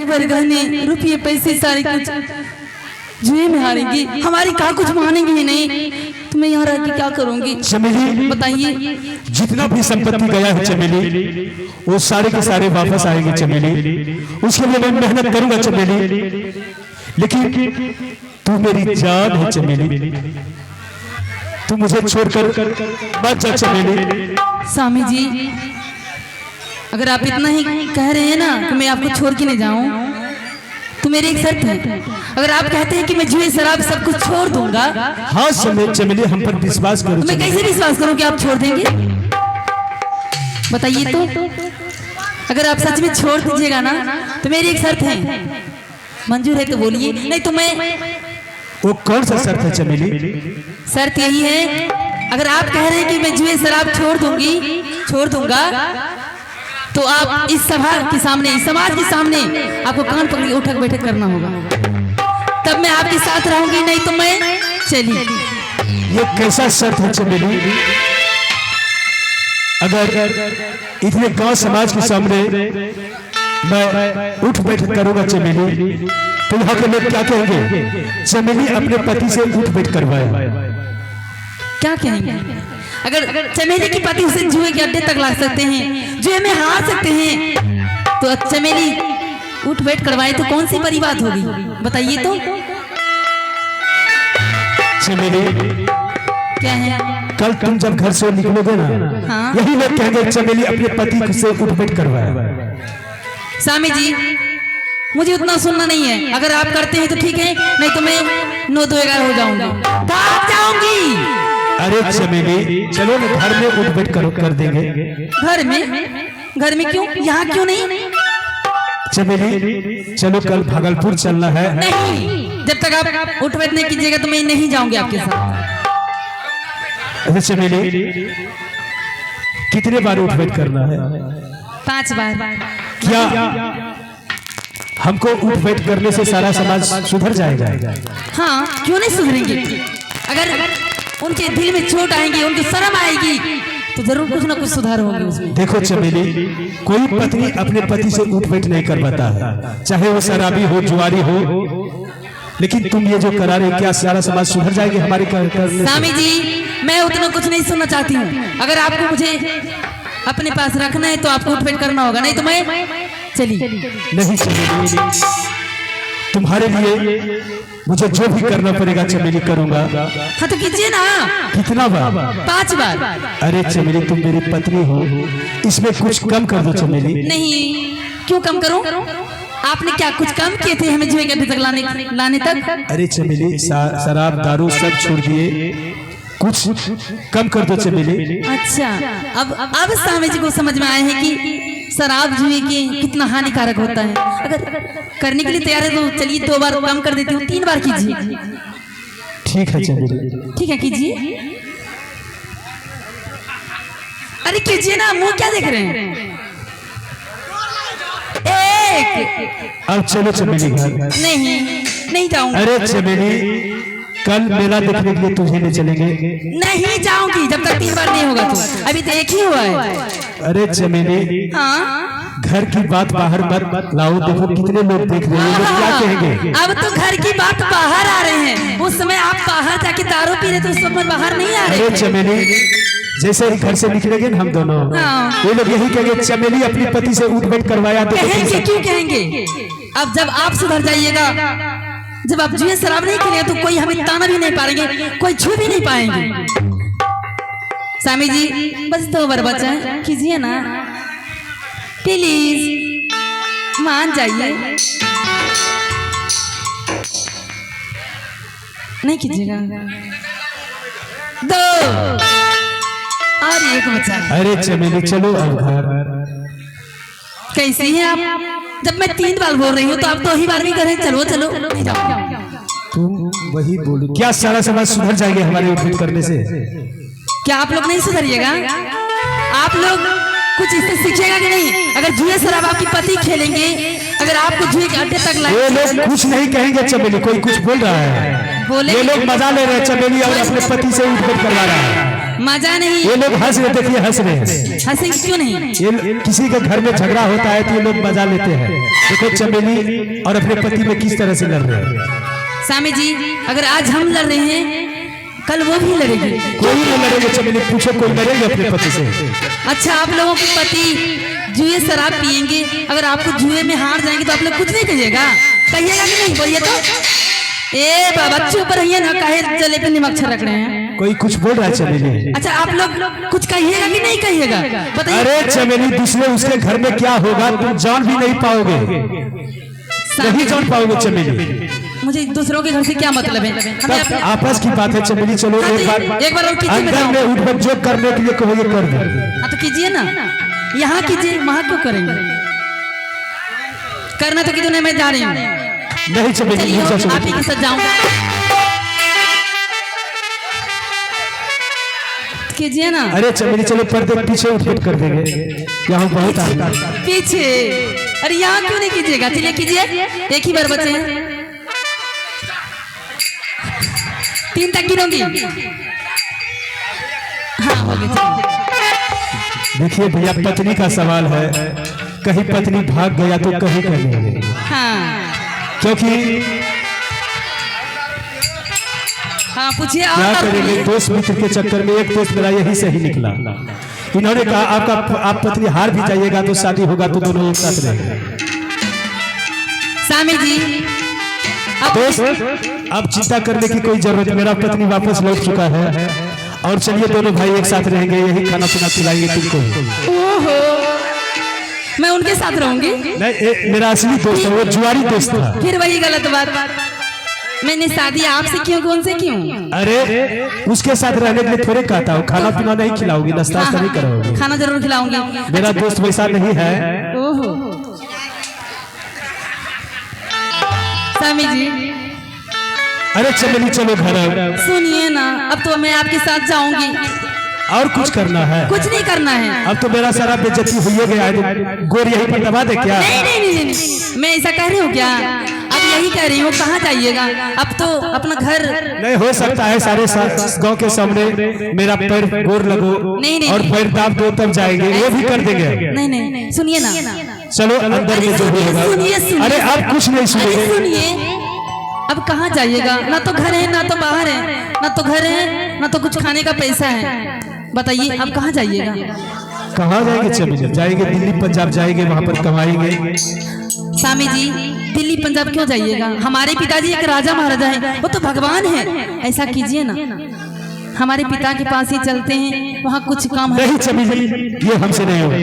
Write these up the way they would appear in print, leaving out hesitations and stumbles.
गहने रुपये पैसे सारे कुछ जुए में हारेंगी, हमारी कहा कुछ मानेंगे ही नहीं, तो मैं यहाँ रह के क्या करूँगी? चमेली बताइए। जितना भी संपत्ति गया है चमेली, वो सारे के सारे वापस आएंगे चमेली। उसके लिए मैं मेहनत करूंगा चमेली, लेकिन तू मेरी जान है चमेली, तू मुझे छोड़कर मत जा चमेली। स्वामी जी, अगर आप इतना ही कह रहे हैं ना कि मैं आपको छोड़ के नहीं जाऊं, तो मेरी एक शर्त है। अगर आप कहते हैं कि मैं जुए शराब सब कुछ छोड़ दूंगा, हाँ चमेली, हम पर विश्वास करो। मैं कैसे विश्वास करूं कि आप छोड़ देंगे? बताइए तो। अगर आप सच में छोड़ दीजिएगा ना, तो मेरी एक शर्त है, मंजूर है तो बोलिए, नहीं तो मैं। वो कौन सा शर्त है चमेली? शर्त यही है, अगर आप कह रहे हैं कि मैं जुए शराब छोड़ दूंगा, तो आप इस सभा के सामने, इस समाज के सामने आपको कान पकड़ उठक बैठक करना होगा, तब मैं आपके साथ रहूंगी, नहीं तो मैं चली। ये कैसा शर्त है चमेली? अगर इतने गांव समाज के सामने मैं उठ बैठक करूंगा चमेली, तो यहाँ के लोग क्या कहेंगे? चमेली अपने पति से उठ बैठ करवाया। क्या कहेंगे? अगर चमेली की पति उसे जुए के अड्डे तक ला सकते हैं, जुए में हार सकते हैं, तो चमेली उठ बैठ करवाए तो कौन सी बड़ी बात होगी? बताइए तो। चमेली क्या है? कल तुम जब घर से निकलोगे ना, हाँ? यही लोग कहेंगे चमेली अपने पति से उठ बैठ करवाया। स्वामी जी, मुझे उतना सुनना नहीं है। अगर आप करते हैं तो ठीक है, नहीं तो मैं 9-2-11 हो जाऊंगी, भाग जाऊंगी। अरे चमेली, चलो ना घर में उठ बैठ कर देंगे। घर में क्यों? यहाँ क्यों नहीं? चमेली चलो, कल भागलपुर चलना है। नहीं, जब तक आप उठ बैठ नहीं कीजिएगा तो मैं नहीं जाऊंगी आपके साथ। अच्छा चमेली, कितने बार उठ बैठ करना है? 5 बार। क्या हमको उठ बैठ करने से सारा समाज सुधर जाएगा? हाँ, क्यों नहीं सुधरेंगे? अगर उनके दिल में चोट आएगी, उनको शर्म आएगी, तो जरूर कुछ ना कुछ सुधार होगा उसमें। देखो चमेली, कोई पत्नी अपने पति से उठ बैठ नहीं करवाता है, चाहे वो शराबी हो, जुआरी हो, लेकिन तुम ये जो करा रहे, क्या सारा समाज सुधर जाएगी हमारे करने? स्वामी जी, मैं उतना कुछ नहीं सुनना चाहती हूँ। अगर आपको मुझे अपने पास रखना है तो आपको उठ बैठ करना होगा, नहीं तो मैं चली। नहीं चमेली, तुम्हारे लिए मुझे जो भी करना पड़ेगा चमेली करूंगा। हाँ तो कीजिए ना। कितना बार? 5 बार। अरे चमेली, तुम मेरी पत्नी हो, इसमें कुछ कम कर दो चमेली। नहीं, क्यों कम करूं? आपने क्या कुछ कम किए थे हमें जुए के अड्डे तक लाने तक? अरे चमेली, शराब दारू सब छोड़ दिए, कुछ कम कर दो चमेली। अच्छा, अब स्वामी जी को समझ में आया है कि शराब जुए के कितना हानिकारक होता है। अगर करने के लिए तैयार है तो चलिए 2 बार कम कर देती हूँ, 3 बार कीजिए। ठीक है चमेली। ठीक है, कीजिए। अरे कीजिए ना, मुंह क्या देख रहे हैं? अब चलो चमेली घर। नहीं जाऊंगी। अरे चमेली, कल मेला देखने के लिए तुझे ले चलेंगे। नहीं जाऊंगी जब तक 3 बार नहीं होगा। तो अभी तो एक ही हुआ है। अरे चमेली, हाँ, घर की बात बाहर मत लाओ, देखो कितने लोग देख रहे हैं, लोग क्या कहेंगे? अब तो घर की बात बाहर आ रहे हैं। उस समय आप बाहर जाके दारू पी रहे थे, उस समय बाहर नहीं आ रहे। अरे चमेली, जैसे ही घर से निकलेंगे ना हम दोनों, ये लोग यही कहेंगे चमेली अपने पति से उठ बैठ करवाया। कहेंगे, क्यों कहेंगे? अब जब आप सुधर जाइएगा, जब आप जुए शराब नहीं खेलेंगे, तो कोई हमें ताना भी नहीं पाएंगे, कोई छू भी नहीं पाएंगे। स्वामी जी, बस 2 बार बचा है, कीजिए ना प्लीज, मान जाइए। नहीं कीजिएगा। 2 और 1 बचा है। अरे चमेली, चलो अब घर। कैसे हैं आप? जब मैं 3 बार बोल रही हूँ तो आप 2 ही बार भी करें। चलो नहीं जाओ। तुम वही बोलो, क्या सारा समाज सुधर जाएंगे हमारे उठ बैठ करने से? क्या आप लोग नहीं सुधरिएगा? आप लोग कुछ इससे सीखिएगा कि नहीं? अगर जुए शराब आपकी पति खेलेंगे, अगर आपको जुए के अड्डे तक ये लोग कुछ नहीं कहेंगे चमेली, कोई कुछ बोल रहा है, बोले ये लोग मजा ले रहे हैं चमेली और अपने पति से उठ बैठ करवा रहा है। मजा नहीं। ये लोग हंस रहे, देखिए हंस रहे हैं। हंसेंगे क्यों नहीं? ये किसी के घर में झगड़ा होता है तो ये लोग मजा लेते हैं। देखो चमेली और अपने पति में किस तरह से लड़ रहे हैं। स्वामी जी, अगर आज हम लड़ रहे हैं, कल वो भी लड़ेगी। कोई नहीं लड़ेगा चमेली, पूछो कोई लड़ेगा अपने पति से? अच्छा, आप लोगों के पति जुए शराब पियेंगे, अगर आपको जुए में हार जाएंगे तो आप लोग कुछ नहीं कहिएगा? कहिएगा कि नहीं? बोलिए तो। ए बाबा चुप रहिए ना, काहे जले पे नमक छिड़क रहे हैं? कोई कुछ बोल रहा है चमेली? अच्छा, आप लोग कुछ कहिएगा कि नहीं कहिएगा? बताइए। अरे चमेली, दूसरे उसके घर में क्या होगा तुम जान भी नहीं पाओगे, नहीं जान पाओगे चमेली। मुझे दूसरों के घर से क्या मतलब है? हमें आपस की बात है चमेली। चलो एक बार अंदर में उठ जो करने के लिए कहोगे कर दो। हाँ तो कीजिए ना, यहाँ कीजिए, वहाँ क्यों करेंगे? करना तो कितने, मैं जा रही हूँ। नहीं चमेली, आप ही के साथ जाऊंगा। कीजिए ना। अरे चमेली चलो पर्दे के पीछे उठ कर देंगे, यहाँ बहुत आदमी पीछे। अरे यहाँ क्यों नहीं कीजिएगा? चलिए कीजिए, एक ही बार बचे हैं। 3 तक गिनूंगी। हाँ हो गया। देखिए भैया, पत्नी का सवाल है, कहीं पत्नी भाग गया तो कहीं कहीं। हाँ क्योंकि हाँ पूछिए। क्या करेंगे, दोस्त मित्र के चक्कर में एक दोस्त मेरा यही सही निकला। इन्होंने कहा आप पत्नी हार भी जाइएगा तो शादी होगा तो दोनों एक साथ रहेंगे। स्वामी जी, दोस्त अब चिंता करने की कोई जरूरत नहीं, मेरा पत्नी वापस लौट चुका है और चलिए दोनों भाई एक साथ रहेंगे, यही खाना पीना खिलाएंगे तुमको। ओहो, मैं उनके साथ रहूंगी? नहीं, मेरा असली दोस्त है, वो जुआरी दोस्त था। फिर वही गलत बात। मैंने शादी आपसे क्यों, कौन से क्यों? अरे उसके साथ रहने के लिए थोड़े कहता हूँ, खाना पीना नहीं खिलाओगी, नाश्ता नहीं कराओगी? खाना जरूर खिलाऊंगी। मेरा दोस्त वैसा नहीं है। ओहो स्वामी जी। अरे चमेली चलो घर। सुनिए ना, अब तो मैं आपके साथ जाऊंगी। और कुछ करना है? कुछ नहीं करना है। अब तो मेरा सारा बेइज्जती हुई गया है, गोर यही पर दबा दे क्या? नहीं नहीं नहीं नहीं, मैं ऐसा कह रही हूँ क्या? अब यही कह रही हूँ, कहाँ जाइएगा? अब तो अपना घर नहीं हो सकता है, सारे गांव के सामने मेरा पैर गोर लगो और पैर दाब दो तब जाएंगे, वो भी कर देंगे। नहीं नहीं, सुनिए ना, चलो अंदर में जो भी होगा। अरे अब कुछ नहीं सुनिए। अब कहाँ जाइएगा? ना तो घर है, ना तो बाहर है, ना तो घर है, ना तो कुछ खाने का पैसा है। बताइए अब कहाँ जाइएगा? कहाँ जाएंगे चमेली? जाएंगे दिल्ली पंजाब जाएंगे, वहाँ पर कमाएंगे। स्वामी जी, दिल्ली पंजाब क्यों जाइएगा? हमारे पिताजी एक राजा महाराजा है, वो तो भगवान है। ऐसा कीजिए ना, हमारे पिता के पास ही चलते हैं, वहाँ कुछ काम है। नहीं चमेली, ये हमसे नहीं होगा।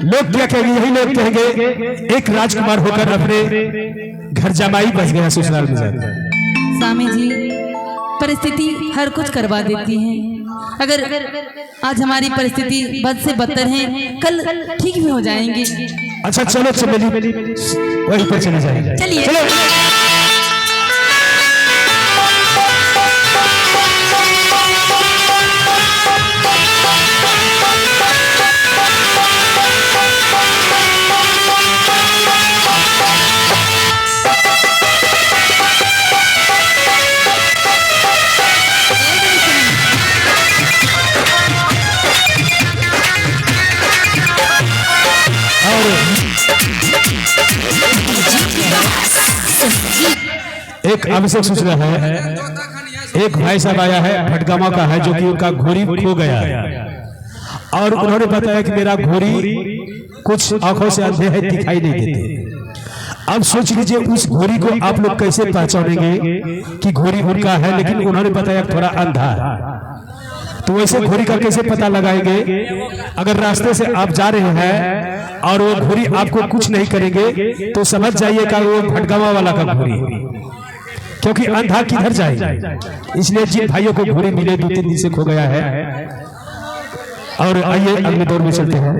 लोग क्या कहेंगे? यही लोग कहेंगे एक राजकुमार होकर अपने घर जमाई बस गया ससुराल में जाकर। स्वामी जी, परिस्थिति हर कुछ करवा देती है। अगर आज हमारी परिस्थिति बद से बदतर है, कल ठीक भी हो जाएंगे। अच्छा चलो चमेली, वहीं पर चले जाएंगे। चलिए। एक आवश्यक सूचना है, एक भाई साहब आया है, भटगामा का है, जो कि उनका घोड़ी खो गया है और उन्होंने बताया कि मेरा घोड़ी कुछ आंखों से अंधे है, दिखाई नहीं देते। अब सोच लीजिए उस घोड़ी को आप लोग कैसे पहचानेंगे कि घोड़ी उनका है, लेकिन उन्होंने बताया थोड़ा अंधा है। तो वैसे घोड़ी का कैसे पता लगाएंगे? अगर रास्ते से आप जा रहे हैं और वो घोड़ी आपको कुछ नहीं करेंगे तो समझ जाइएगा वो भटगामा वाला का घोड़ी, क्योंकि अंधा किधर जाएगा। इसलिए जिन भाइयों को घोड़ी मिले 2-3 दिन से खो गया है। और आइए अगले दौर में चलते हैं।